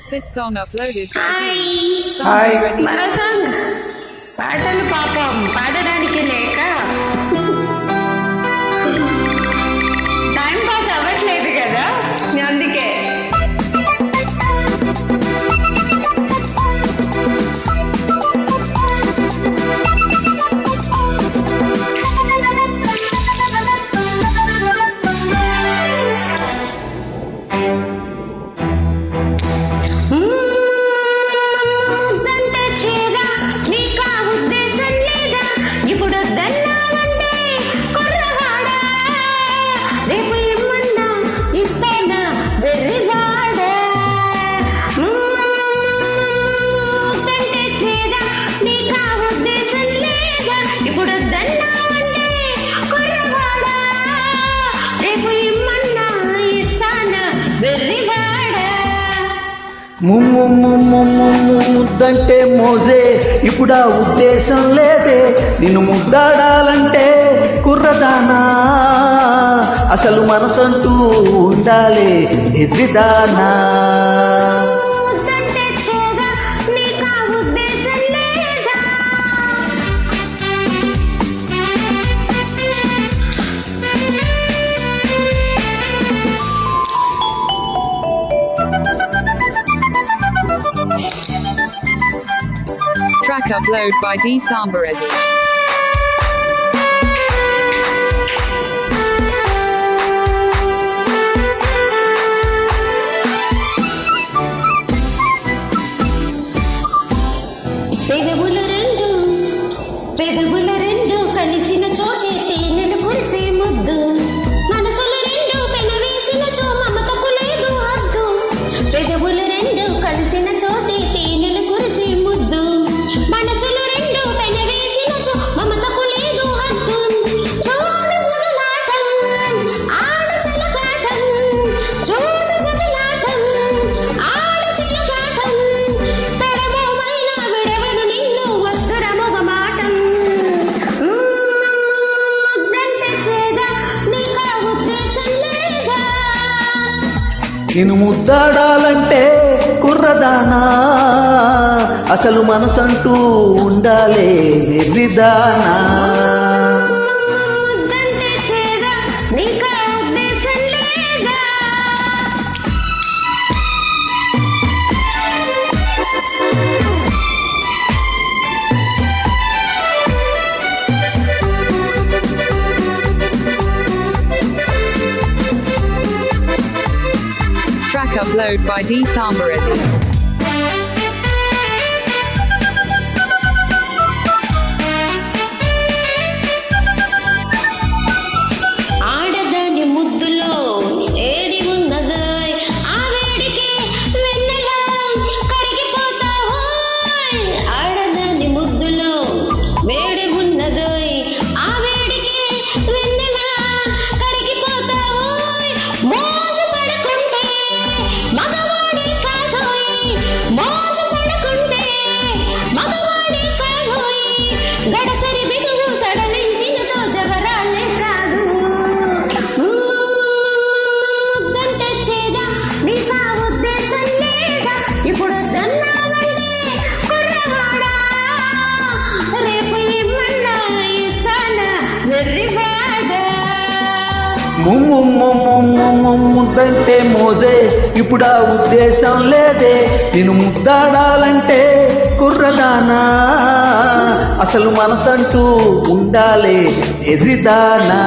This song uploaded by hi మరో song పాటలు పాపం పాడడానికి లేక టైం పాస్ అవ్వట్లేదు కదా అందుకే ముద్దంటే మోజే ఇప్పుడా ఉద్దేశం లేదే నిన్ను ముద్దాడాలంటే కుర్రదానా అసలు మనసంటూ ఉండాలి ఎర్రిదానా Track upload by D Sambareddy. పెదవుల రెండు కలిసిన చోటే తేనెలు కురిసే ముద్దు మనసులు రెండు పెనవేసిన చో మమతకు లేదు హద్దు పెదవులు రెండు కలిసిన చోటే తేనెలు కురిసే ముద్దు మనసులు రెండు పెనవేసిన చో మమతకు లేదు హద్దు చూడు మొదలాటం ఆడ చిలకాటం చూడు మొదలాటం ఆడ చిలకాటం పెడమోమైన విడవను నిన్ను వద్దురమో మాటం ముద్దంటే చేదా నీకా ఉద్దేశం లేదా నిన్ను ముద్దాడాలంటే కుర్రదానా అసలు మనసంటూ ఉండాలి ఎర్రిదానా ముద్దంటే చేదా నీకా ఉద్దేశం లేదా Track upload by D Sambareddy. ఆడదాని ముద్దులో ఏడి ఉన్నదో ఆ వేడికి వెన్నెలా కరిగిపోతావో ఆడదాని ముద్దులో వేడి ఉన్నదో ఆ వేడికి వెన్నెలా కరిగిపోతావో మోజు పడకుంటే మగవాడి కాదోయ్ మోజు పడకుంటే మగవాడి కాదోయ్ గడసరి బిగులు సడలించినతో జవరాలే కాదు ముద్దంటే చేదా నీకా ఉద్దేశం లేదా ఇప్పుడు దన్నావంటే కుర్రవాడా రేపు ఇమ్మన్నా ఇస్తానా వెర్రివాడా ముద్దంటే మోజే ఇప్పుడా ఉద్దేశం లేదే నిన్ను ముద్దాడాలంటే కుర్రదానా అసలు మనసంటూ ఉండాలి ఎర్రిదానా